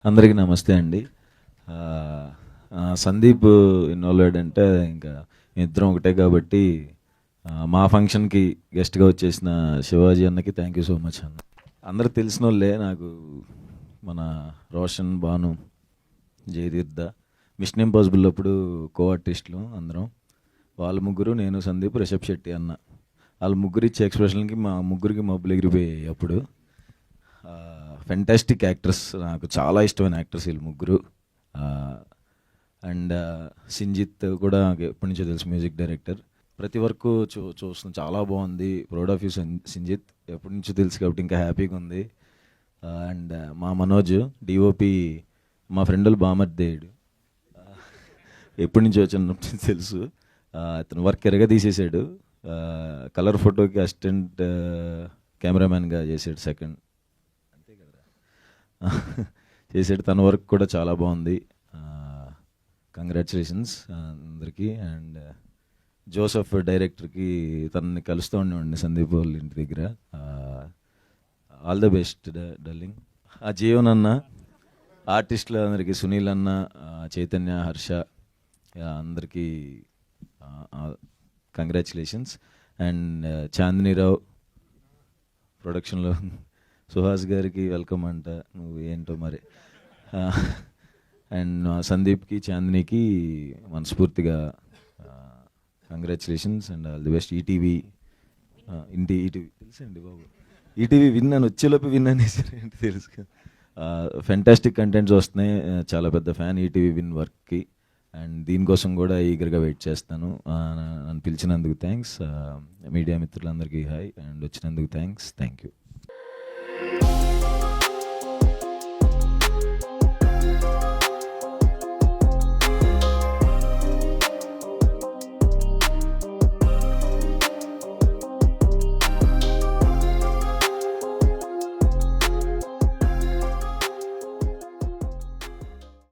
అందరికీ నమస్తే అండి. సందీప్ ఇన్వాల్వ్డ్ అంటే ఇంకా ఇద్దరం ఒకటే కాబట్టి మా ఫంక్షన్కి గెస్ట్గా వచ్చేసిన శివాజీ అన్నకి థ్యాంక్ యూ సో మచ్ అన్న. అందరికి తెలిసిన వాళ్ళే నాకు, మన రోషన్, భాను, జయతీర్థ, మిషన్ ఇంపాసిబుల్ అప్పుడు కో ఆర్టిస్టులు అందరం. వాళ్ళ ముగ్గురు, నేను, సందీప్, రిషబ్ శెట్టి అన్న. వాళ్ళ ముగ్గురు ఇచ్చే ఎక్స్ప్రెషన్కి మా ముగ్గురికి మబ్బులు ఎగిరిపోయాయి అప్పుడు. ఫెంటాస్టిక్ యాక్టర్స్, నాకు చాలా ఇష్టమైన యాక్టర్స్ వీళ్ళు ముగ్గురు. అండ్ సింజిత్ కూడా నాకు ఎప్పటి నుంచో తెలుసు, మ్యూజిక్ డైరెక్టర్. ప్రతి వర్క్ చూస్తున్నాం, చాలా బాగుంది. ప్రౌడ్ ఆఫ్ యూ సింజిత్, ఎప్పటి నుంచో తెలుసు కాబట్టి ఇంకా హ్యాపీగా ఉంది. అండ్ మా మనోజ్ డిఓపి, మా ఫ్రెండ్ బామర్దేయుడు, ఎప్పటి నుంచో వచ్చినప్పుడు తెలుసు. అతను వర్క్ ఎరగా తీసేసాడు. కలర్ ఫోటోకి అసిస్టెంట్ కెమెరామ్యాన్గా చేసాడు, సెకండ్ చేసాడు. తన వర్క్ కూడా చాలా బాగుంది. కంగ్రాచులేషన్స్ అందరికీ. అండ్ జోసఫ్ డైరెక్టర్కి, తనని కలుస్తూ ఉండేవాడిని సందీప్ వాళ్ళ ఇంటి దగ్గర. All the best darling. Jeevan అన్న, ఆర్టిస్టులు అందరికీ, సునీల్ అన్న, చైతన్య, హర్ష, అందరికీ కంగ్రాచులేషన్స్. అండ్ చాందినీరావు ప్రొడక్షన్లో, సుహాస్ గారికి వెల్కమ్ అంట, నువ్వు ఏంటో మరి. అండ్ సందీప్కి, చాందినికి మనస్ఫూర్తిగా congratulations and all the best. ETV తెలుసండి బాబు, ఈటీవీ విన్ అని వచ్చేలోపు విన్ అనేసారు ఏంటి తెలుసు. ఫెంటాస్టిక్ కంటెంట్స్ వస్తున్నాయి. చాలా పెద్ద ఫ్యాన్ ఈటీవీ విన్ వర్క్కి. అండ్ దీనికోసం కూడా ఈగర్గా వెయిట్ చేస్తాను. నన్ను పిలిచినందుకు థ్యాంక్స్. మీడియా మిత్రులందరికీ హాయ్, అండ్ వచ్చినందుకు థ్యాంక్స్. Thank you.